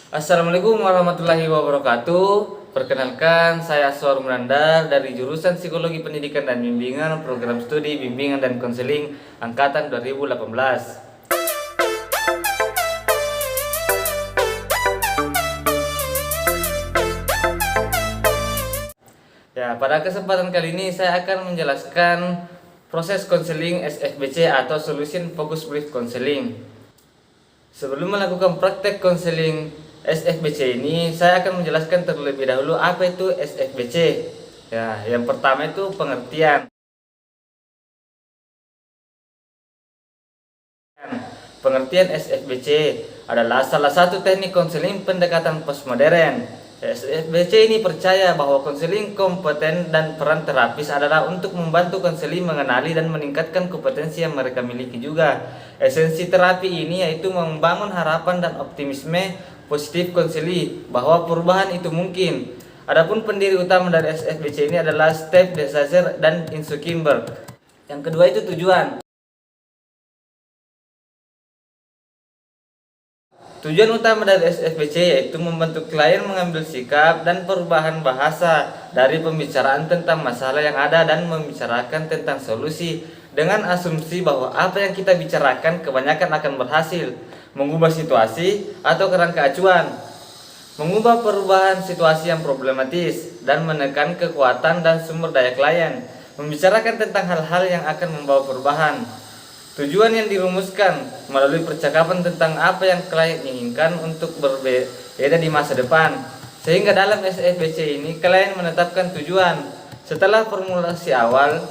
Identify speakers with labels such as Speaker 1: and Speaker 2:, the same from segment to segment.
Speaker 1: Assalamualaikum warahmatullahi wabarakatuh. Perkenalkan, saya Aswar Munandar dari jurusan Psikologi Pendidikan dan Bimbingan Program Studi Bimbingan dan Konseling Angkatan 2018. Ya, pada kesempatan kali ini saya akan menjelaskan proses konseling SFBC atau Solution Focus Brief Counseling. Sebelum melakukan praktek konseling SFBC ini, saya akan menjelaskan terlebih dahulu apa itu SFBC. Ya, yang pertama itu pengertian. Pengertian SFBC adalah salah satu teknik konseling pendekatan postmodern. SFBC ini percaya bahwa konseling kompeten dan peran terapis adalah untuk membantu konseling mengenali dan meningkatkan kompetensi yang mereka miliki juga. Esensi terapi ini yaitu membangun harapan dan optimisme positif konseling bahwa perubahan itu mungkin. Adapun pendiri utama dari SFBC ini adalah Steve Deshazer dan Insu Kimber. Yang kedua itu tujuan. Tujuan utama dari SFBC yaitu membantu klien mengambil sikap dan perubahan bahasa dari pembicaraan tentang masalah yang ada dan membicarakan tentang solusi dengan asumsi bahwa apa yang kita bicarakan kebanyakan akan berhasil mengubah situasi atau kerangka acuan, mengubah perubahan situasi yang problematis dan menekan kekuatan dan sumber daya klien, membicarakan tentang hal-hal yang akan membawa perubahan. Tujuan yang dirumuskan melalui percakapan tentang apa yang klien inginkan untuk berbeda di masa depan. Sehingga dalam SFBC ini klien menetapkan tujuan. Setelah formulasi awal,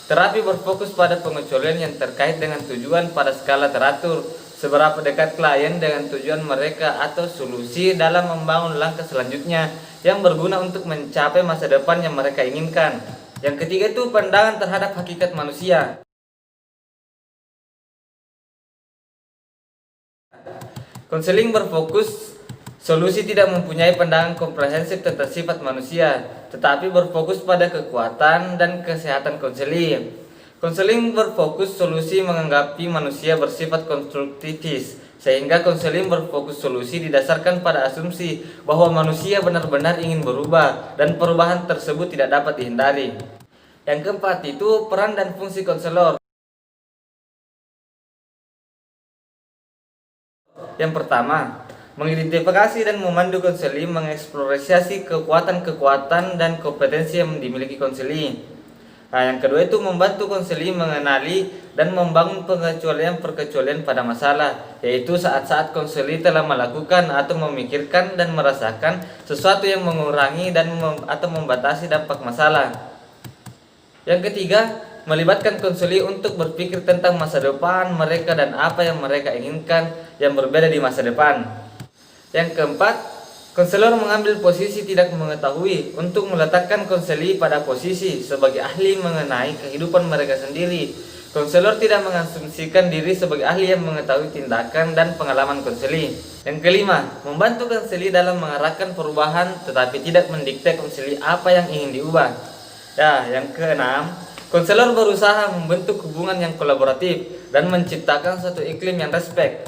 Speaker 1: terapi berfokus pada pengecualian yang terkait dengan tujuan pada skala teratur. Seberapa dekat klien dengan tujuan mereka atau solusi dalam membangun langkah selanjutnya yang berguna untuk mencapai masa depan yang mereka inginkan. Yang ketiga itu pandangan terhadap hakikat manusia. Konseling berfokus solusi tidak mempunyai pandangan komprehensif tentang sifat manusia, tetapi berfokus pada kekuatan dan kesehatan konseling. Konseling berfokus solusi menganggapi manusia bersifat konstruktivis, sehingga konseling berfokus solusi didasarkan pada asumsi bahwa manusia benar-benar ingin berubah dan perubahan tersebut tidak dapat dihindari. Yang keempat itu peran dan fungsi konselor. Yang pertama, mengidentifikasi dan memandu konseling mengeksplorasi kekuatan-kekuatan dan kompetensi yang dimiliki konseling. Nah, yang kedua itu membantu konseling mengenali dan membangun pengecualian-perkecualian pada masalah, yaitu saat-saat konseling telah melakukan atau memikirkan dan merasakan sesuatu yang mengurangi atau membatasi dampak masalah. Yang ketiga, melibatkan konseling untuk berpikir tentang masa depan mereka dan apa yang mereka inginkan yang berbeda di masa depan. Yang keempat, konselor mengambil posisi tidak mengetahui untuk meletakkan konseling pada posisi sebagai ahli mengenai kehidupan mereka sendiri. Konselor tidak mengasumsikan diri sebagai ahli yang mengetahui tindakan dan pengalaman konseling. Yang kelima, membantu konseling dalam mengarahkan perubahan tetapi tidak mendikte konseling apa yang ingin diubah. Ya, yang keenam, konselor berusaha membentuk hubungan yang kolaboratif dan menciptakan suatu iklim yang respek,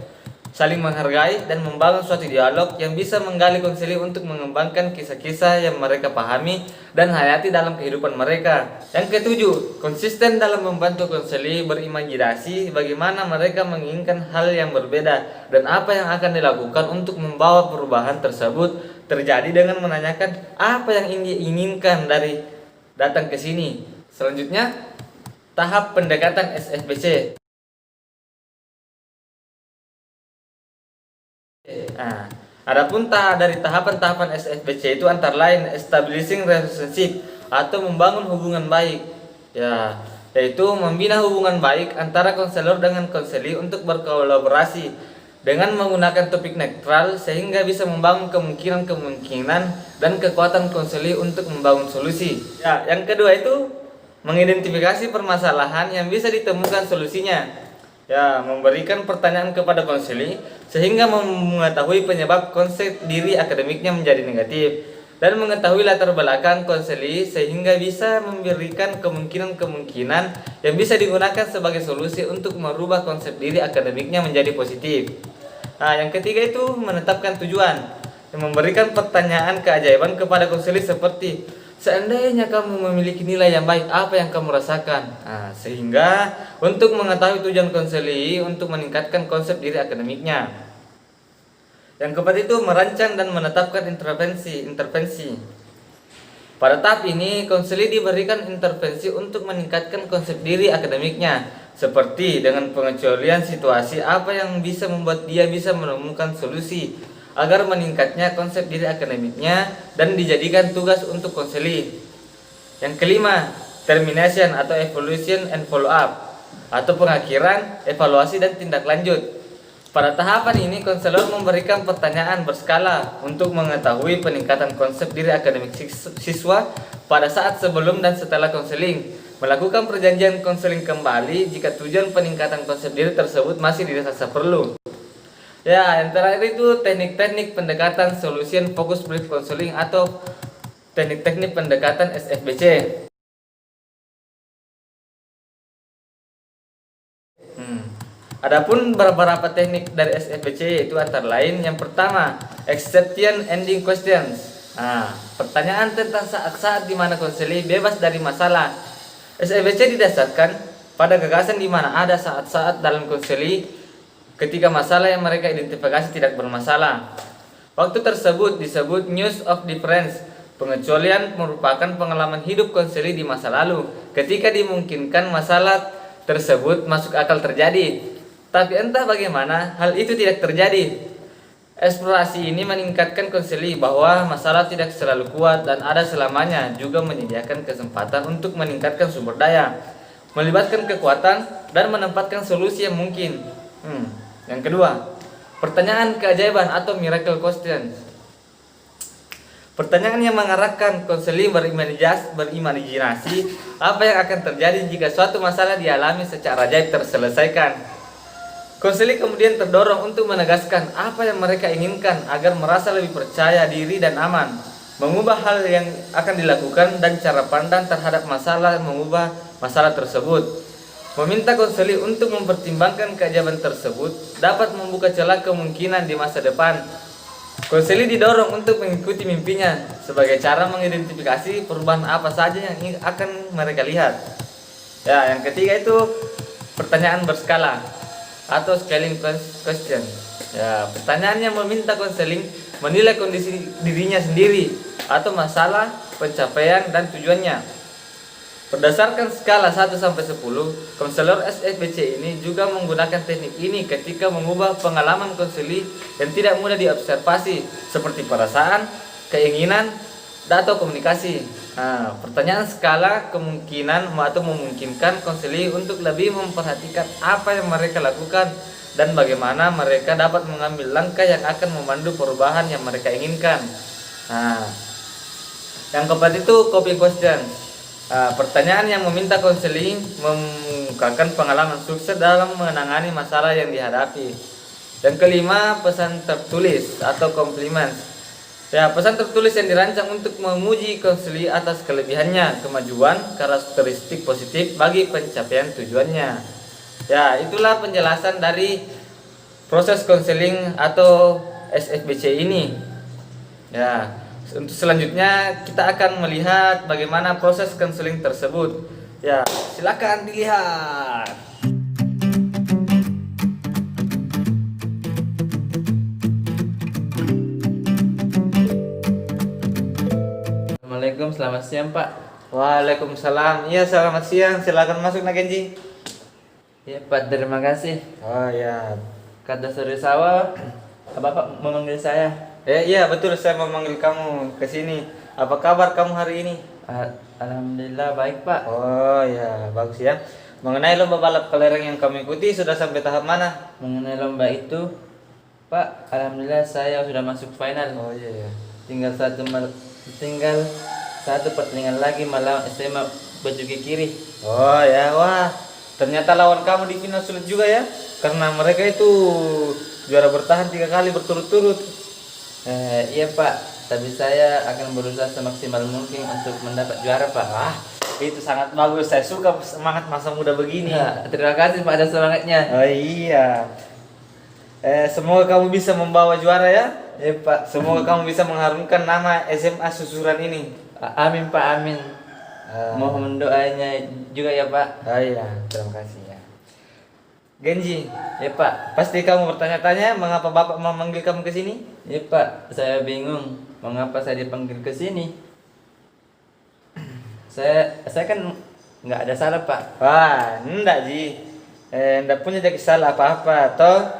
Speaker 1: saling menghargai dan membangun suatu dialog yang bisa menggali konseling untuk mengembangkan kisah-kisah yang mereka pahami dan hayati dalam kehidupan mereka. Yang ketujuh, konsisten dalam membantu konseling berimajinasi bagaimana mereka menginginkan hal yang berbeda dan apa yang akan dilakukan untuk membawa perubahan tersebut terjadi dengan menanyakan apa yang diinginkan dari datang ke sini. Selanjutnya, tahap pendekatan SFBC. Nah, adapun dari tahapan-tahapan SFBC itu antara lain establishing relationship atau membangun hubungan baik. Ya, yaitu membina hubungan baik antara konselor dengan konseli untuk berkolaborasi dengan menggunakan topik netral sehingga bisa membangun kemungkinan-kemungkinan dan kekuatan konseli untuk membangun solusi. Ya, yang kedua itu mengidentifikasi permasalahan yang bisa ditemukan solusinya. Ya, memberikan pertanyaan kepada konseli sehingga mengetahui penyebab konsep diri akademiknya menjadi negatif dan mengetahui latar belakang konseli sehingga bisa memberikan kemungkinan-kemungkinan yang bisa digunakan sebagai solusi untuk merubah konsep diri akademiknya menjadi positif. Nah, yang ketiga itu menetapkan tujuan. yang memberikan pertanyaan keajaiban kepada konselor seperti, seandainya kamu memiliki nilai yang baik, apa yang kamu rasakan? Nah, sehingga untuk mengetahui tujuan konselor untuk meningkatkan konsep diri akademiknya. Yang keempat itu merancang dan menetapkan intervensi. Pada tahap ini, konselor diberikan intervensi untuk meningkatkan konsep diri akademiknya, seperti dengan pengecualian situasi apa yang bisa membuat dia bisa menemukan solusi agar meningkatnya konsep diri akademiknya dan dijadikan tugas untuk konselor. Yang kelima, termination atau evaluation and follow up atau pengakhiran, evaluasi dan tindak lanjut. Pada tahapan ini, konselor memberikan pertanyaan berskala untuk mengetahui peningkatan konsep diri akademik siswa pada saat sebelum dan setelah konseling. Melakukan perjanjian konseling kembali jika tujuan peningkatan konsep diri tersebut masih dirasa perlu. Ya, yang terakhir itu teknik-teknik pendekatan solution focus brief counseling atau teknik-teknik pendekatan SFBC. Adapun beberapa teknik dari SFBC yaitu antara lain yang pertama, exception ending questions. Nah, pertanyaan tentang saat-saat di mana konselor bebas dari masalah. SFBC didasarkan pada gagasan di mana ada saat-saat dalam konselor ketika masalah yang mereka identifikasi tidak bermasalah. Waktu tersebut disebut news of difference. Pengecualian merupakan pengalaman hidup konselor di masa lalu ketika dimungkinkan masalah tersebut masuk akal terjadi. Tapi entah bagaimana hal itu tidak terjadi. Eksplorasi ini meningkatkan konselor bahwa masalah tidak selalu kuat dan ada selamanya, juga menyediakan kesempatan untuk meningkatkan sumber daya, melibatkan kekuatan dan menempatkan solusi yang mungkin. Yang kedua, pertanyaan keajaiban atau miracle questions. Pertanyaan yang mengarahkan konselor berimajinasi apa yang akan terjadi jika suatu masalah dialami secara ajaib terselesaikan. Konselor kemudian terdorong untuk menegaskan apa yang mereka inginkan agar merasa lebih percaya diri dan aman, mengubah hal yang akan dilakukan dan cara pandang terhadap masalah, mengubah masalah tersebut. Meminta konselor untuk mempertimbangkan keajaiban tersebut dapat membuka celah kemungkinan di masa depan. Konselor didorong untuk mengikuti mimpinya sebagai cara mengidentifikasi perubahan apa saja yang akan mereka lihat. Ya, yang ketiga itu pertanyaan berskala atau scaling question. Ya, pertanyaannya meminta konseling menilai kondisi dirinya sendiri atau masalah, pencapaian dan tujuannya. Berdasarkan skala 1 sampai 10, konselor SFBC ini juga menggunakan teknik ini ketika mengubah pengalaman konselor yang tidak mudah diobservasi seperti perasaan, keinginan, atau komunikasi. Nah, pertanyaan skala kemungkinan atau memungkinkan konselor untuk lebih memperhatikan apa yang mereka lakukan dan bagaimana mereka dapat mengambil langkah yang akan memandu perubahan yang mereka inginkan. Nah, yang keempat itu coping question. Pertanyaan yang meminta konselor mengungkapkan pengalaman sukses dalam menangani masalah yang dihadapi. Yang kelima, pesan tertulis atau compliments. Ya, pesan tertulis yang dirancang untuk memuji konselor atas kelebihannya, kemajuan, karakteristik positif bagi pencapaian tujuannya. Ya, itulah penjelasan dari proses konseling atau SFBC ini. Ya, untuk selanjutnya kita akan melihat bagaimana proses konseling tersebut. Ya, silakan dilihat.
Speaker 2: Assalamualaikum, selamat siang Pak.
Speaker 1: Waalaikumsalam. Iya, selamat siang. Silakan masuk Nak Genji.
Speaker 2: Ya Pak, terima kasih.
Speaker 1: Oh ya.
Speaker 2: Kata Surisawa, Bapak memanggil saya.
Speaker 1: Iya betul, saya memanggil kamu ke sini. Apa kabar kamu hari ini?
Speaker 2: Alhamdulillah baik Pak.
Speaker 1: Oh ya, bagus ya. Mengenai lomba balap kelereng yang kamu ikuti sudah sampai tahap mana?
Speaker 2: Mengenai lomba itu, Pak, alhamdulillah saya sudah masuk final.
Speaker 1: Oh iya.
Speaker 2: Tinggal satu pertandingan lagi melawan SMA Bajuki Kiri.
Speaker 1: Oh ya, wah. Ternyata lawan kamu di final sulit juga ya. Karena mereka itu juara bertahan 3 kali berturut-turut.
Speaker 2: Iya Pak, tapi saya akan berusaha semaksimal mungkin untuk mendapat juara Pak.
Speaker 1: Wah, itu sangat bagus. Saya suka semangat masa muda begini.
Speaker 2: Terima kasih Pak atas semangatnya.
Speaker 1: Oh iya. Semoga kamu bisa membawa juara ya.
Speaker 2: Iya Pak.
Speaker 1: Semoga kamu bisa mengharumkan nama SMA Susuran ini.
Speaker 2: Amin Pak, amin. Mohon doanya juga ya Pak.
Speaker 1: Oh iya, terima kasih ya. Genji,
Speaker 2: Ya Pak.
Speaker 1: pasti kamu bertanya-tanya mengapa Bapak memanggil kamu ke sini?
Speaker 2: Ya Pak, saya bingung mengapa saya dipanggil ke sini. Saya kan nggak ada salah Pak.
Speaker 1: Wah, enggak Ji. Enggak punya jadi salah apa-apa. Toh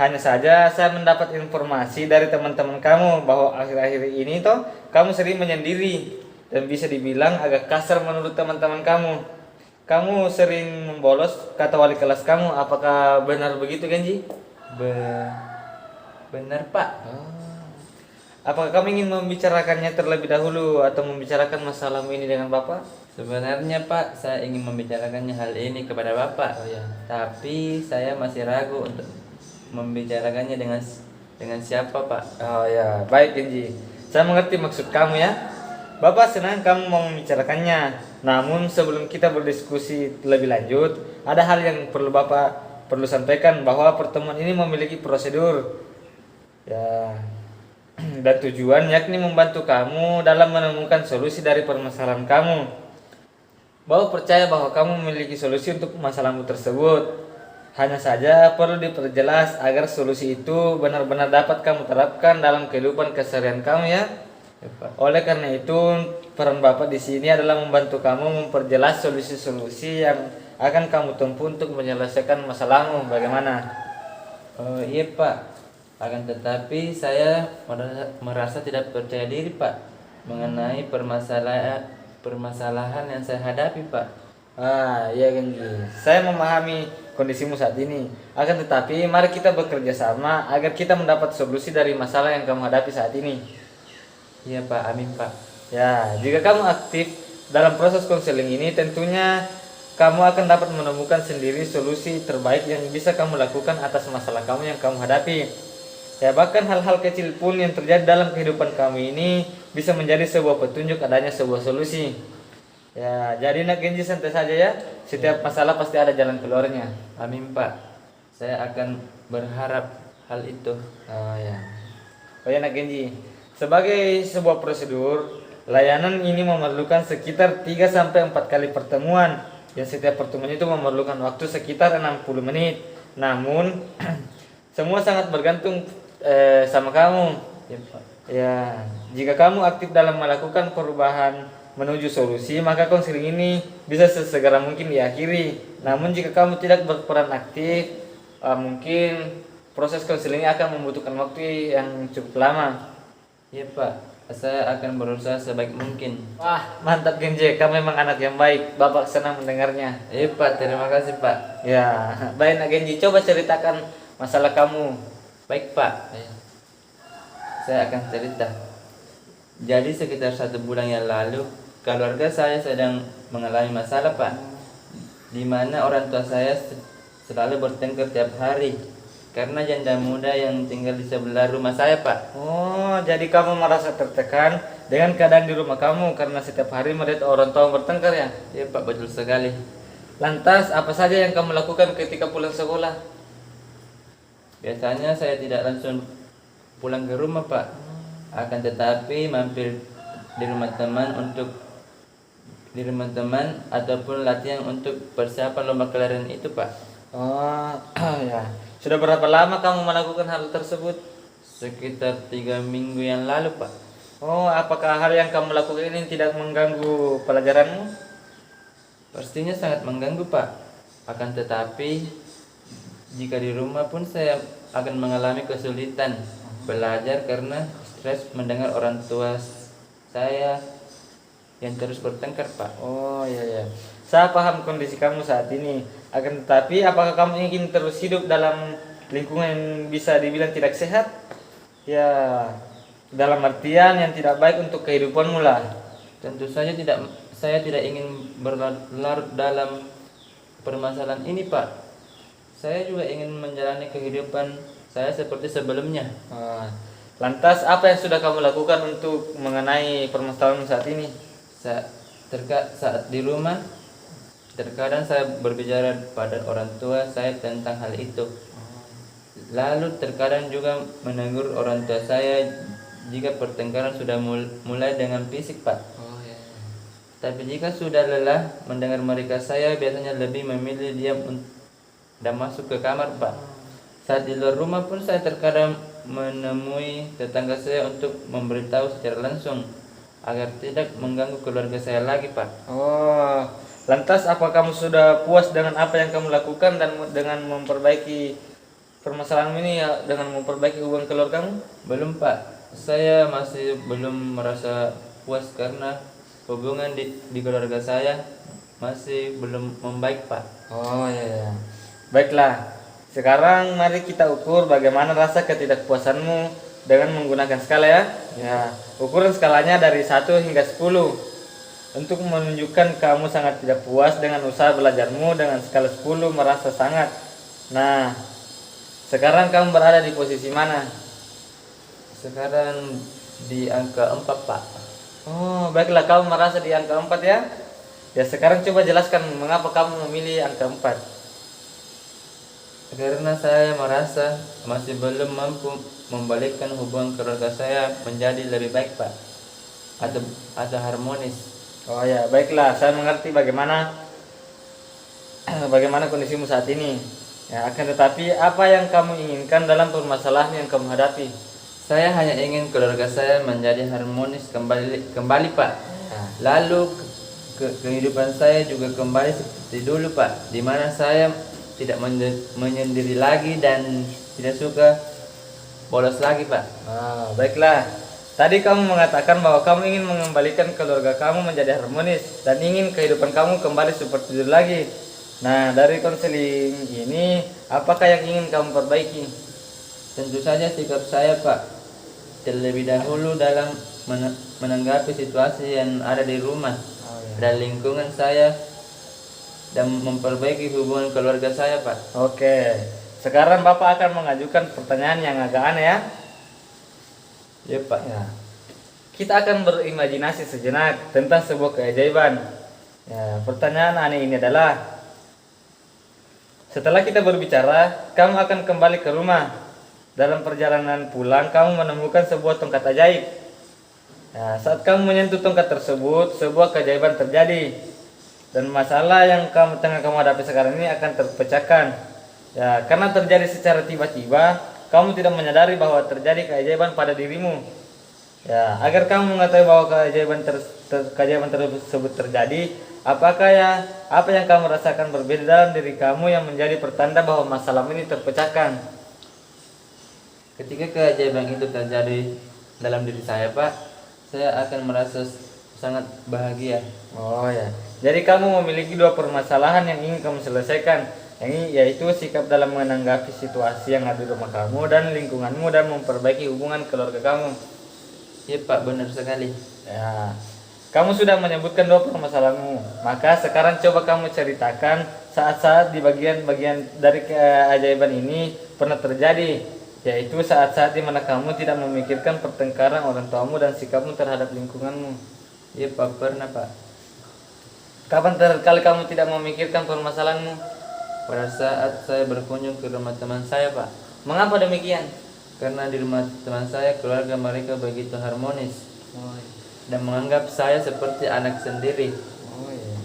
Speaker 1: hanya saja saya mendapat informasi dari teman-teman kamu bahwa akhir-akhir ini toh kamu sering menyendiri dan bisa dibilang agak kasar menurut teman-teman kamu. Kamu sering membolos kata wali kelas kamu. Apakah benar begitu, Genji?
Speaker 2: Benar Pak.
Speaker 1: Apakah kamu ingin membicarakannya terlebih dahulu atau membicarakan masalahmu ini dengan Bapak?
Speaker 2: Sebenarnya Pak, saya ingin membicarakannya hal ini kepada Bapak.
Speaker 1: Oh ya.
Speaker 2: Tapi saya masih ragu untuk membicarakannya dengan siapa Pak.
Speaker 1: Oh ya, baik Genji. Saya mengerti maksud kamu ya. Bapak senang kamu mau membicarakannya. Namun sebelum kita berdiskusi lebih lanjut, ada hal yang perlu sampaikan bahwa pertemuan ini memiliki prosedur. Ya. Dan tujuan yakni membantu kamu dalam menemukan solusi dari permasalahan kamu. Bapak percaya bahwa kamu memiliki solusi untuk masalahmu tersebut. Hanya saja perlu diperjelas agar solusi itu benar-benar dapat kamu terapkan dalam kehidupan keseharian kamu ya.
Speaker 2: Ya, Pak.
Speaker 1: Oleh karena itu, peran Bapak di sini adalah membantu kamu memperjelas solusi-solusi yang akan kamu tempuh untuk menyelesaikan masalahmu. Bagaimana?
Speaker 2: Oh iya Pak. Akan tetapi saya merasa tidak percaya diri Pak mengenai permasalahan yang saya hadapi Pak.
Speaker 1: Iya Genji. Saya memahami kondisimu saat ini. Akan tetapi, mari kita bekerja sama agar kita mendapat solusi dari masalah yang kamu hadapi saat ini.
Speaker 2: Iya Pak, amin Pak.
Speaker 1: Ya, jika kamu aktif dalam proses konseling ini, tentunya kamu akan dapat menemukan sendiri solusi terbaik yang bisa kamu lakukan atas masalah kamu yang kamu hadapi. Ya, bahkan hal-hal kecil pun yang terjadi dalam kehidupan kamu ini bisa menjadi sebuah petunjuk adanya sebuah solusi. Ya, jadi nak Genji santai saja ya. Setiap masalah pasti ada jalan keluarnya.
Speaker 2: Amin Pak. Saya akan berharap hal itu.
Speaker 1: Oh ya. Oh ya nak Genji. Sebagai sebuah prosedur, layanan ini memerlukan sekitar 3 sampai 4 kali pertemuan. Yang setiap pertemuan itu memerlukan waktu sekitar 60 menit. Namun semua sangat bergantung sama kamu.
Speaker 2: Ya Pak.
Speaker 1: Ya, jika kamu aktif dalam melakukan perubahan menuju solusi, maka konseling ini bisa sesegera mungkin diakhiri. Namun jika kamu tidak berperan aktif, mungkin proses konseling ini akan membutuhkan waktu yang cukup lama.
Speaker 2: Iya Pak, saya akan berusaha sebaik mungkin.
Speaker 1: Wah, mantap Genje, kamu memang anak yang baik. Bapak senang mendengarnya.
Speaker 2: Iya Pak, terima kasih Pak.
Speaker 1: Ya, baik nak Genji, coba ceritakan masalah kamu.
Speaker 2: Baik Pak, saya akan cerita. Jadi sekitar 1 bulan yang lalu, keluarga saya sedang mengalami masalah Pak, di mana orang tua saya selalu bertengkar tiap hari karena janda muda yang tinggal di sebelah rumah saya Pak.
Speaker 1: Oh, jadi kamu merasa tertekan dengan keadaan di rumah kamu karena setiap hari melihat orang tua bertengkar ya?
Speaker 2: Iya Pak, betul sekali.
Speaker 1: Lantas, apa saja yang kamu lakukan ketika pulang sekolah?
Speaker 2: Biasanya saya tidak langsung pulang ke rumah Pak, akan tetapi mampir di rumah teman ataupun latihan untuk persiapan lomba kelereng itu Pak.
Speaker 1: Oh, ya. Sudah berapa lama kamu melakukan hal tersebut?
Speaker 2: Sekitar 3 minggu yang lalu Pak.
Speaker 1: Oh, apakah hal yang kamu lakukan ini tidak mengganggu pelajaranmu?
Speaker 2: Pastinya sangat mengganggu Pak. Akan tetapi jika di rumah pun saya akan mengalami kesulitan belajar karena stres mendengar orang tua saya yang terus bertengkar Pak.
Speaker 1: Oh iya ya. Saya paham kondisi kamu saat ini. Akan tetapi apakah kamu ingin terus hidup dalam lingkungan yang bisa dibilang tidak sehat? Ya, dalam artian yang tidak baik untuk kehidupanmu lah.
Speaker 2: Tentu saja saya tidak ingin berlarut dalam permasalahan ini Pak. Saya juga ingin menjalani kehidupan saya seperti sebelumnya.
Speaker 1: Lantas apa yang sudah kamu lakukan untuk mengenai permasalahan saat ini?
Speaker 2: Saat di rumah, terkadang saya berbicara pada orang tua saya tentang hal itu. Lalu terkadang juga menegur orang tua saya jika pertengkaran sudah mulai dengan fisik, Pak.
Speaker 1: Oh ya.
Speaker 2: Tapi jika sudah lelah mendengar mereka, saya biasanya lebih memilih diam dan masuk ke kamar, Pak. Saat di luar rumah pun saya terkadang menemui tetangga saya untuk memberitahu secara langsung agar tidak mengganggu keluarga saya lagi, Pak.
Speaker 1: Oh, lantas apa kamu sudah puas dengan apa yang kamu lakukan dan dengan memperbaiki permasalahan ini ya, dengan memperbaiki hubungan keluargamu?
Speaker 2: Belum, Pak. Saya masih belum merasa puas karena hubungan di keluarga saya masih belum membaik, Pak.
Speaker 1: Oh ya, ya. Baiklah. Sekarang mari kita ukur bagaimana rasa ketidakpuasanmu dengan menggunakan skala ya. Ya, ukuran skalanya dari 1 hingga 10. Untuk menunjukkan kamu sangat tidak puas dengan usaha belajarmu, dengan skala 10 merasa sangat. Nah, sekarang kamu berada di posisi mana?
Speaker 2: Sekarang di angka 4, Pak.
Speaker 1: Oh, baiklah, kamu merasa di angka 4 ya. Ya, sekarang coba jelaskan mengapa kamu memilih angka 4.
Speaker 2: Karena saya merasa masih belum mampu membalikkan hubungan keluarga saya menjadi lebih baik, Pak, atau harmonis.
Speaker 1: Oh ya, baiklah, saya mengerti bagaimana bagaimana kondisimu saat ini. Ya, akan tetapi apa yang kamu inginkan dalam permasalahan yang kamu hadapi?
Speaker 2: Saya hanya ingin keluarga saya menjadi harmonis kembali, Pak.
Speaker 1: Nah,
Speaker 2: Lalu kehidupan saya juga kembali seperti dulu, Pak, di mana saya tidak menyendiri lagi dan tidak suka bolos lagi, Pak.
Speaker 1: baiklah. Tadi kamu mengatakan bahwa kamu ingin mengembalikan keluarga kamu menjadi harmonis dan ingin kehidupan kamu kembali seperti dulu lagi. Nah, dari konseling ini, apakah yang ingin kamu perbaiki?
Speaker 2: Tentu saja sikap saya, Pak, terlebih dahulu dalam menanggapi situasi yang ada di rumah dan lingkungan saya dan memperbaiki hubungan keluarga saya, Pak.
Speaker 1: Oke, sekarang Bapak akan mengajukan pertanyaan yang agak aneh ya.
Speaker 2: Ya, Pak.
Speaker 1: Ya. Kita akan berimajinasi sejenak tentang sebuah keajaiban. Ya, pertanyaan aneh ini adalah, setelah kita berbicara, kamu akan kembali ke rumah. Dalam perjalanan pulang, kamu menemukan sebuah tongkat ajaib. Ya, saat kamu menyentuh tongkat tersebut, sebuah keajaiban terjadi. Dan masalah yang kamu hadapi sekarang ini akan terpecahkan. Ya, karena terjadi secara tiba-tiba, kamu tidak menyadari bahwa terjadi keajaiban pada dirimu. Ya, agar kamu mengetahui bahwa keajaiban tersebut terjadi, apa yang kamu rasakan berbeda dalam diri kamu yang menjadi pertanda bahwa masalah ini terpecahkan?
Speaker 2: Ketika keajaiban itu terjadi dalam diri saya, Pak, saya akan merasa sangat bahagia.
Speaker 1: Oh ya. Jadi kamu memiliki dua permasalahan yang ingin kamu selesaikan, yaitu sikap dalam menanggapi situasi yang ada di rumah kamu dan lingkunganmu dan memperbaiki hubungan keluarga kamu.
Speaker 2: Iya, Pak, benar sekali.
Speaker 1: Ya. Kamu sudah menyebutkan dua permasalahanmu. Maka sekarang coba kamu ceritakan saat-saat di bagian-bagian dari keajaiban ini pernah terjadi, yaitu saat-saat di mana kamu tidak memikirkan pertengkaran orang tuamu dan sikapmu terhadap lingkunganmu.
Speaker 2: Iya, Pak, pernah, Pak.
Speaker 1: Kapan terakhir kamu tidak memikirkan permasalahanmu?
Speaker 2: Pada saat saya berkunjung ke rumah teman saya, Pak.
Speaker 1: Mengapa demikian?
Speaker 2: Karena di rumah teman saya, keluarga mereka begitu harmonis
Speaker 1: Oh,
Speaker 2: dan menganggap saya seperti anak sendiri.
Speaker 1: iya.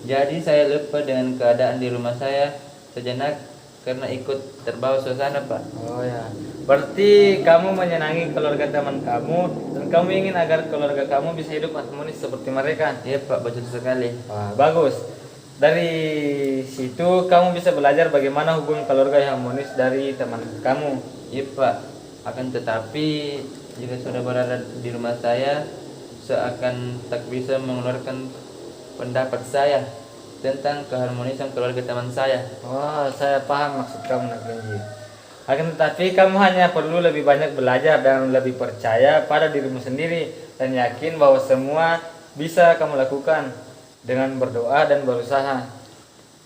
Speaker 2: Jadi saya lupa dengan keadaan di rumah saya sejenak karena ikut terbawa suasana, Pak.
Speaker 1: Oh ya. Berarti kamu menyenangi keluarga teman kamu dan kamu ingin agar keluarga kamu bisa hidup harmonis seperti mereka.
Speaker 2: Iya, Pak, betul sekali.
Speaker 1: Wah, bagus. Dari situ kamu bisa belajar bagaimana hubungan keluarga yang harmonis dari teman kamu.
Speaker 2: Iya, Pak. Akan tetapi jika sudah berada di rumah saya seakan tak bisa mengeluarkan pendapat saya tentang keharmonisan keluarga teman saya.
Speaker 1: Oh, saya paham maksud kamu, Nak Genji. Akan tetapi kamu hanya perlu lebih banyak belajar dan lebih percaya pada dirimu sendiri dan yakin bahwa semua bisa kamu lakukan dengan berdoa dan berusaha.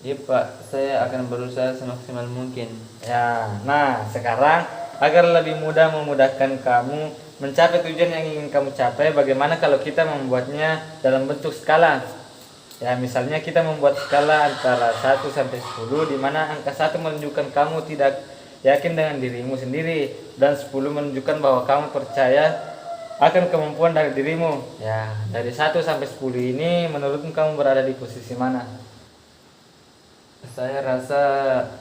Speaker 2: Iya, Pak, saya akan berusaha semaksimal mungkin.
Speaker 1: Ya, nah sekarang agar lebih mudah memudahkan kamu mencapai tujuan yang ingin kamu capai, bagaimana kalau kita membuatnya dalam bentuk skala? Ya, misalnya kita membuat skala antara 1 sampai 10 di mana angka 1 menunjukkan kamu tidak yakin dengan dirimu sendiri, dan 10 menunjukkan bahwa kamu percaya akan kemampuan dari dirimu. Ya, dari 1 sampai 10 ini menurutmu kamu berada di posisi mana?
Speaker 2: Saya rasa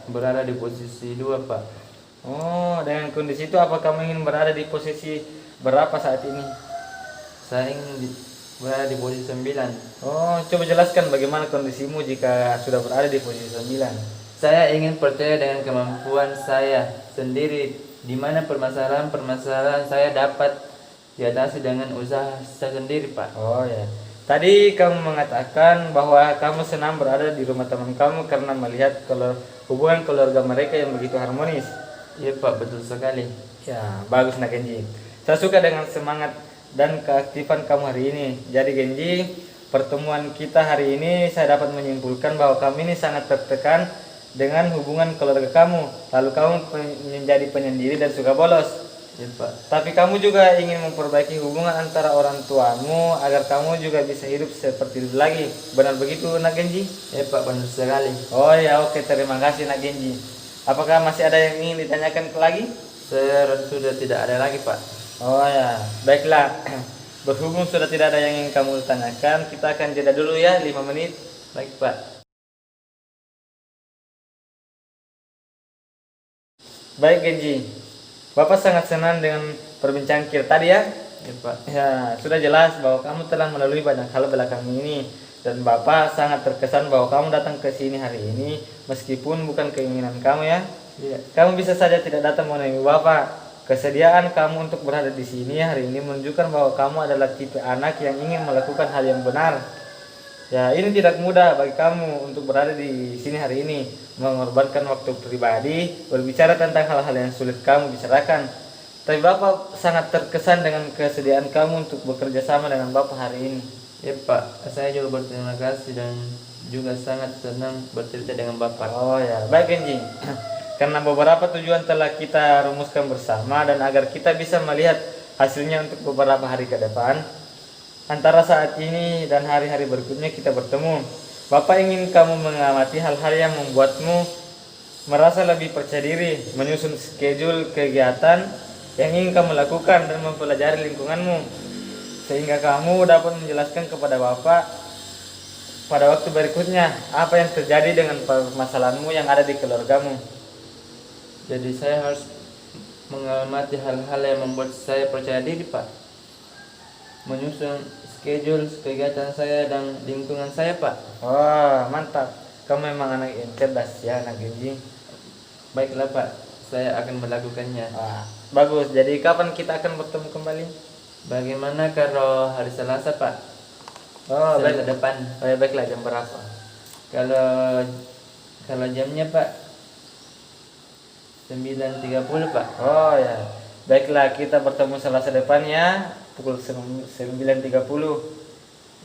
Speaker 2: berada di posisi 2, Pak.
Speaker 1: Oh, dengan kondisi itu apa kamu ingin berada di posisi berapa saat ini?
Speaker 2: Saya ingin berada di posisi 9.
Speaker 1: Oh, coba jelaskan bagaimana kondisimu jika sudah berada di posisi 9.
Speaker 2: Saya ingin percaya dengan kemampuan saya sendiri, di mana permasalahan-permasalahan saya dapat diatasi dengan usaha saya sendiri, Pak.
Speaker 1: Oh ya. Tadi kamu mengatakan bahwa kamu senang berada di rumah teman kamu karena melihat kalau hubungan keluarga mereka yang begitu harmonis.
Speaker 2: Iya, Pak, betul sekali.
Speaker 1: Ya, bagus nak Genji. Saya suka dengan semangat dan keaktifan kamu hari ini. Jadi Genji, pertemuan kita hari ini saya dapat menyimpulkan bahwa kamu ini sangat tertekan dengan hubungan keluarga kamu. Lalu kamu menjadi penyendiri dan suka bolos.
Speaker 2: Iya, Pak.
Speaker 1: Tapi kamu juga ingin memperbaiki hubungan antara orang tuamu agar kamu juga bisa hidup seperti dulu lagi. Benar begitu nak Genji?
Speaker 2: Iya, Pak, benar sekali.
Speaker 1: Oh ya, oke, terima kasih nak Genji. Apakah masih ada yang ingin ditanyakan lagi?
Speaker 2: Saya rasa sudah tidak ada lagi, Pak.
Speaker 1: Oh ya, baiklah. Berhubung sudah tidak ada yang ingin kamu tanyakan, kita akan jeda dulu ya 5 menit.
Speaker 2: Baik, Pak.
Speaker 1: Baik Genji, Bapak sangat senang dengan perbincangan kita tadi ya.
Speaker 2: Iya, Pak.
Speaker 1: Ya, sudah jelas bahwa kamu telah melalui banyak hal belakang ini. Dan Bapak sangat terkesan bahwa kamu datang ke sini hari ini meskipun bukan keinginan kamu ya.
Speaker 2: Iya.
Speaker 1: Kamu bisa saja tidak datang menemui Bapak. Kesediaan kamu untuk berada di sini hari ini menunjukkan bahwa kamu adalah tipe anak yang ingin melakukan hal yang benar. Ya, ini tidak mudah bagi kamu untuk berada di sini hari ini, mengorbankan waktu pribadi, berbicara tentang hal-hal yang sulit kamu bicarakan. Tapi Bapak sangat terkesan dengan kesediaan kamu untuk bekerja sama dengan Bapak hari ini.
Speaker 2: Ya, Pak, saya juga berterima kasih dan juga sangat senang bercerita dengan Bapak.
Speaker 1: Oh ya, baik Genji. Karena beberapa tujuan telah kita rumuskan bersama dan agar kita bisa melihat hasilnya untuk beberapa hari ke depan, antara saat ini dan hari-hari berikutnya kita bertemu. Bapak ingin kamu mengamati hal-hal yang membuatmu merasa lebih percaya diri, menyusun schedule kegiatan yang ingin kamu lakukan dan mempelajari lingkunganmu, sehingga kamu dapat menjelaskan kepada Bapak pada waktu berikutnya apa yang terjadi dengan permasalahanmu yang ada di keluargamu.
Speaker 2: Jadi saya harus mengamati hal-hal yang membuat saya percaya diri, Pak. Menyusun schedule kegiatan saya dan lingkungan saya, Pak.
Speaker 1: Wah, mantap. Kamu memang anak yang cerdas ya, anak Genji.
Speaker 2: Baiklah, Pak, saya akan melakukannya.
Speaker 1: Wah, bagus. Jadi kapan kita akan bertemu kembali?
Speaker 2: Bagaimana kalau hari Selasa, Pak?
Speaker 1: Oh,
Speaker 2: Selasa
Speaker 1: baik.
Speaker 2: depan.
Speaker 1: Oh, ya, baiklah, jam berapa?
Speaker 2: Kalau jamnya, Pak, 9.30, Pak.
Speaker 1: Oh ya, baiklah, kita bertemu Selasa depan ya, pukul 9.30.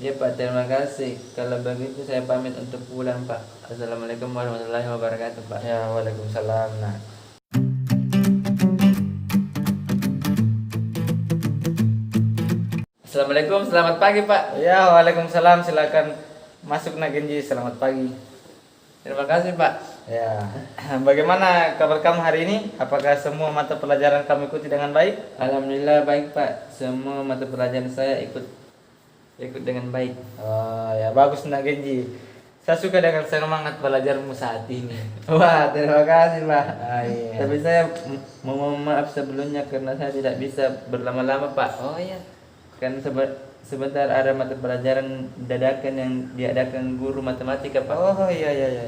Speaker 2: Ya, Pak, terima kasih. Kalau begitu saya pamit untuk pulang, Pak. Assalamualaikum warahmatullahi wabarakatuh, Pak.
Speaker 1: Ya, waalaikumsalam. Nah,
Speaker 2: Assalamualaikum, selamat pagi, Pak.
Speaker 1: ya, waalaikumsalam. Silakan masuk nak Genji. Selamat pagi.
Speaker 2: Terima kasih, Pak.
Speaker 1: Ya, bagaimana kabar kamu hari ini? Apakah semua mata pelajaran kamu ikuti dengan baik?
Speaker 2: Alhamdulillah baik, Pak. Semua mata pelajaran saya ikut dengan baik.
Speaker 1: Oh ya, bagus nak Genji. Saya suka dengan semangat belajarmu saat ini.
Speaker 2: Wah, terima kasih, Pak.
Speaker 1: Ah, iya.
Speaker 2: Tapi saya mau maaf sebelumnya karena saya tidak bisa berlama-lama, Pak.
Speaker 1: Oh iya.
Speaker 2: Kan sebentar ada mata pelajaran dadakan yang diadakan guru matematika, Pak.
Speaker 1: Oh iya iya iya.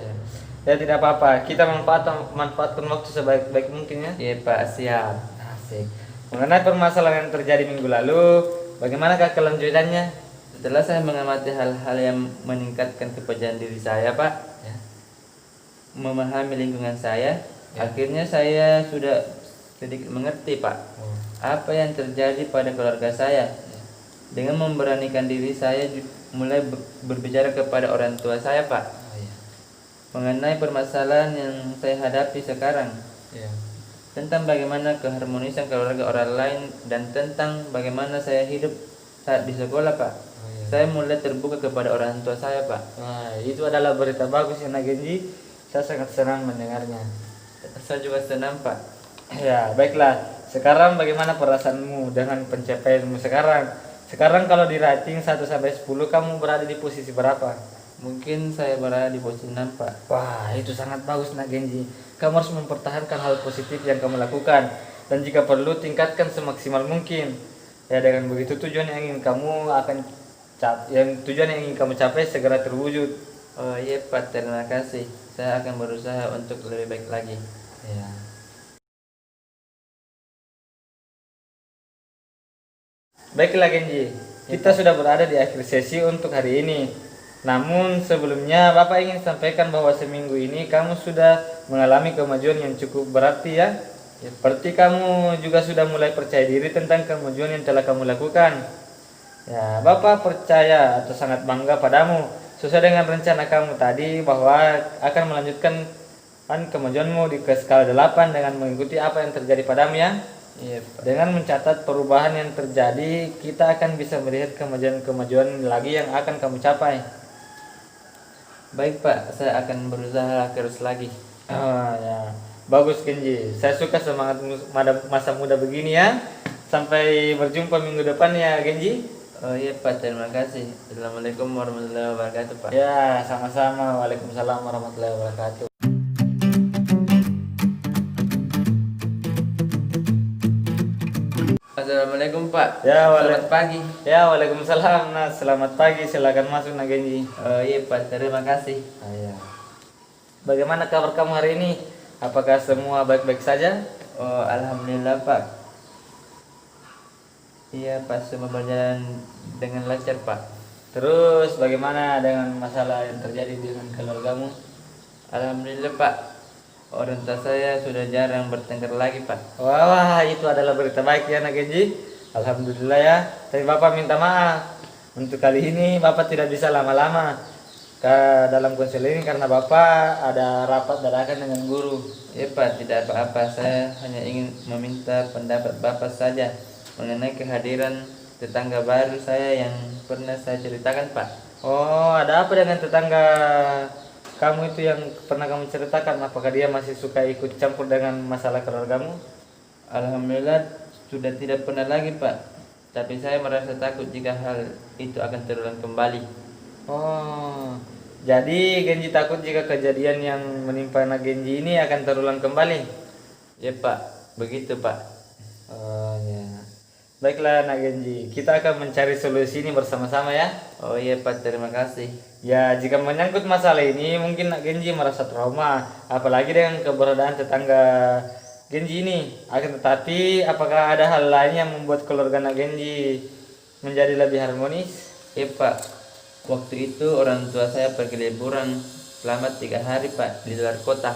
Speaker 1: Ya tidak apa-apa. Kita manfaatkan waktu sebaik-baik mungkin ya.
Speaker 2: Iya, Pak, siap.
Speaker 1: Asik. Mengenai permasalahan yang terjadi minggu lalu, bagaimanakah kelanjutannya?
Speaker 2: Setelah saya mengamati hal-hal yang meningkatkan kepercayaan diri saya, Pak,
Speaker 1: Ya.
Speaker 2: memahami lingkungan saya,
Speaker 1: Ya.
Speaker 2: akhirnya saya sudah sedikit mengerti, Pak,
Speaker 1: Oh.
Speaker 2: apa yang terjadi pada keluarga saya. Dengan memberanikan diri saya mulai berbicara kepada orang tua saya, Pak,
Speaker 1: Oh iya.
Speaker 2: mengenai permasalahan yang saya hadapi sekarang,
Speaker 1: Iya.
Speaker 2: tentang bagaimana keharmonisan keluarga orang lain dan tentang bagaimana saya hidup saat di sekolah, Pak.
Speaker 1: Oh iya.
Speaker 2: Saya mulai terbuka kepada orang tua saya, Pak.
Speaker 1: Nah, itu adalah berita bagus ya Nak Genji. Saya sangat senang mendengarnya.
Speaker 2: Saya juga senang Pak.
Speaker 1: Ya, baiklah. Sekarang bagaimana perasaanmu dengan pencapaianmu sekarang? Sekarang kalau di rating 1 sampai 10 kamu berada di posisi berapa?
Speaker 2: Mungkin saya berada di posisi 6 Pak.
Speaker 1: Wah, itu sangat bagus nak Genji. Kamu harus mempertahankan hal positif yang kamu lakukan dan jika perlu tingkatkan semaksimal mungkin. Ya, dengan begitu tujuan yang ingin kamu capai segera terwujud.
Speaker 2: Oh iya Pak, terima kasih. Saya akan berusaha untuk lebih baik lagi.
Speaker 1: Ya. Baiklah Genji, kita sudah berada di akhir sesi untuk hari ini. Namun sebelumnya Bapak ingin sampaikan bahwa seminggu ini kamu sudah mengalami kemajuan yang cukup berarti ya. Berarti kamu juga sudah mulai percaya diri tentang kemajuan yang telah kamu lakukan. Ya, Bapak percaya atau sangat bangga padamu. Sesuai dengan rencana kamu tadi bahwa akan melanjutkan kemajuanmu ke skala 8 dengan mengikuti apa yang terjadi padamu ya.
Speaker 2: Iya Pak.
Speaker 1: Dengan mencatat perubahan yang terjadi, kita akan bisa melihat kemajuan-kemajuan lagi yang akan kamu capai.
Speaker 2: Baik Pak, saya akan berusaha terus lagi.
Speaker 1: Oh, ya. Bagus Kenji. Saya suka semangat masa muda begini ya. Sampai berjumpa minggu depan ya Kenji.
Speaker 2: Oh iya Pak, terima kasih. Assalamualaikum warahmatullahi wabarakatuh Pak.
Speaker 1: Ya, sama-sama. Waalaikumsalam warahmatullahi wabarakatuh.
Speaker 2: Assalamualaikum Pak.
Speaker 1: Ya,
Speaker 2: Selamat pagi.
Speaker 1: Ya, waalaikumsalam. Nah, selamat pagi. Silakan masuk nak Kenji.
Speaker 2: Oh iya Pak, terima kasih.
Speaker 1: Ya. Bagaimana kabar kamu hari ini? Apakah semua baik-baik saja?
Speaker 2: Oh alhamdulillah Pak. Iya Pak, semua berjalan dengan lancar Pak.
Speaker 1: Terus bagaimana dengan masalah yang terjadi dengan keluargamu?
Speaker 2: Alhamdulillah Pak. Orang tua saya sudah jarang bertengkar lagi Pak.
Speaker 1: Wah, itu adalah berita baik ya nak Genji. Alhamdulillah ya. Tapi Bapak minta maaf. Untuk kali ini Bapak tidak bisa lama-lama ke dalam konseling karena Bapak ada rapat dadakan dengan guru.
Speaker 2: Ya Pak, tidak apa-apa. Saya hanya ingin meminta pendapat Bapak saja mengenai kehadiran tetangga baru saya yang pernah saya ceritakan Pak.
Speaker 1: Oh, ada apa dengan tetangga kamu itu yang pernah kamu ceritakan? Apakah dia masih suka ikut campur dengan masalah keluargamu?
Speaker 2: Alhamdulillah sudah tidak pernah lagi Pak. Tapi saya merasa takut jika hal itu akan terulang kembali.
Speaker 1: Oh, jadi Genji takut jika kejadian yang menimpa Nak Genji ini akan terulang kembali?
Speaker 2: Ya Pak, begitu Pak.
Speaker 1: Oh ya. Baiklah Nak Genji, kita akan mencari solusi ini bersama-sama ya.
Speaker 2: Oh iya Pak, terima kasih.
Speaker 1: Ya, jika menyangkut masalah ini mungkin Nak Genji merasa trauma, apalagi dengan keberadaan tetangga Genji ini. Akan tetapi, apakah ada hal lain yang membuat keluarga Nak Genji menjadi lebih harmonis?
Speaker 2: Ya Pak, waktu itu orang tua saya pergi liburan selama 3 hari Pak di luar kota.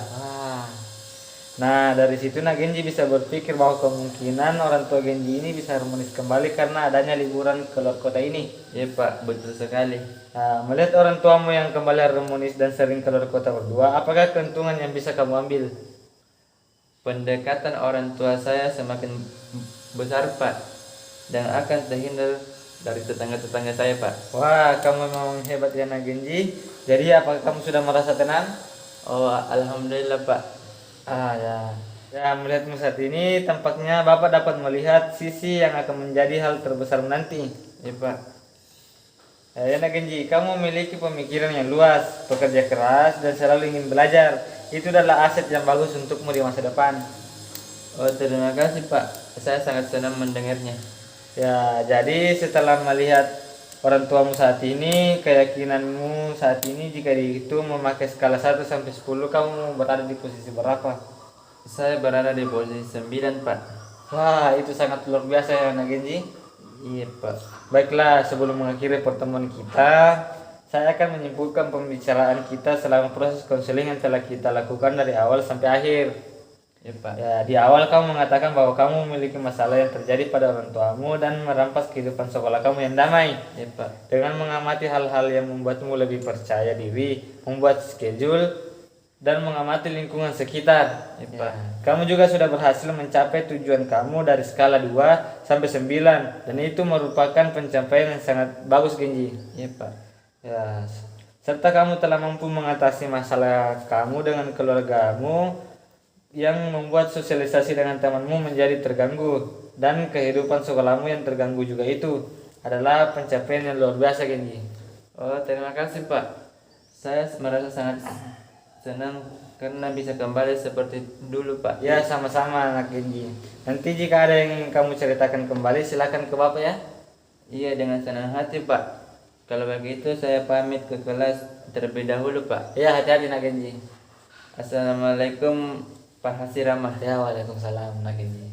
Speaker 1: Nah, dari situ Nak Genji bisa berpikir bahwa kemungkinan orang tua Genji ini bisa harmonis kembali karena adanya liburan ke luar kota ini.
Speaker 2: Ya Pak, betul sekali.
Speaker 1: Nah, melihat orang tuamu yang kembali harmonis dan sering keluar kota berdua, apakah keuntungan yang bisa kamu ambil?
Speaker 2: Pendekatan orang tua saya semakin besar Pak, dan akan terhindar dari tetangga-tetangga saya Pak.
Speaker 1: Wah, kamu memang hebat ya Nak Genji. Jadi apakah kamu sudah merasa tenang?
Speaker 2: Oh alhamdulillah Pak.
Speaker 1: Ya. Ya, melihatmu saat ini tampaknya Bapak dapat melihat sisi yang akan menjadi hal terbesar nanti.
Speaker 2: Ya Pak.
Speaker 1: Ya Nak Genji, kamu memiliki pemikiran yang luas, bekerja keras, dan selalu ingin belajar. Itu adalah aset yang bagus untukmu di masa depan.
Speaker 2: Oh terima kasih Pak, saya sangat senang mendengarnya.
Speaker 1: Ya, jadi setelah melihat orang tuamu saat ini, keyakinanmu saat ini jika dihitung memakai skala 1 sampai 10, kamu berada di posisi berapa?
Speaker 2: Saya berada di posisi 9 Pak.
Speaker 1: Wah, itu sangat luar biasa ya Nak Genji.
Speaker 2: Iya Pak.
Speaker 1: Baiklah, sebelum mengakhiri pertemuan kita, saya akan menyimpulkan pembicaraan kita selama proses konseling yang telah kita lakukan dari awal sampai akhir.
Speaker 2: Ya Pak.
Speaker 1: Ya, di awal kamu mengatakan bahwa kamu memiliki masalah yang terjadi pada orang tuamu dan merampas kehidupan sekolah kamu yang damai.
Speaker 2: Ya Pak.
Speaker 1: Dengan mengamati hal-hal yang membuatmu lebih percaya diri, membuat schedule, dan mengamati lingkungan sekitar.
Speaker 2: Ya Pak.
Speaker 1: Kamu juga sudah berhasil mencapai tujuan kamu dari skala 2 sampai 9, dan itu merupakan pencapaian yang sangat bagus Genji.
Speaker 2: Ya Pak.
Speaker 1: Ya, serta kamu telah mampu mengatasi masalah kamu dengan keluargamu yang membuat sosialisasi dengan temanmu menjadi terganggu dan kehidupan sekolahmu yang terganggu juga itu adalah pencapaian yang luar biasa, Genji.
Speaker 2: Oh, terima kasih Pak. Saya merasa sangat senang karena bisa kembali seperti dulu Pak.
Speaker 1: Ya, sama-sama anak Genji. Nanti jika ada yang kamu ceritakan kembali, silakan ke Bapak ya.
Speaker 2: Iya, dengan senang hati Pak. Kalau begitu saya pamit ke kelas terlebih dahulu Pak.
Speaker 1: Ya, hati-hati nak Genji.
Speaker 2: Assalamualaikum Pak Hasirama.
Speaker 1: Ya, waalaikumsalam nak Genji.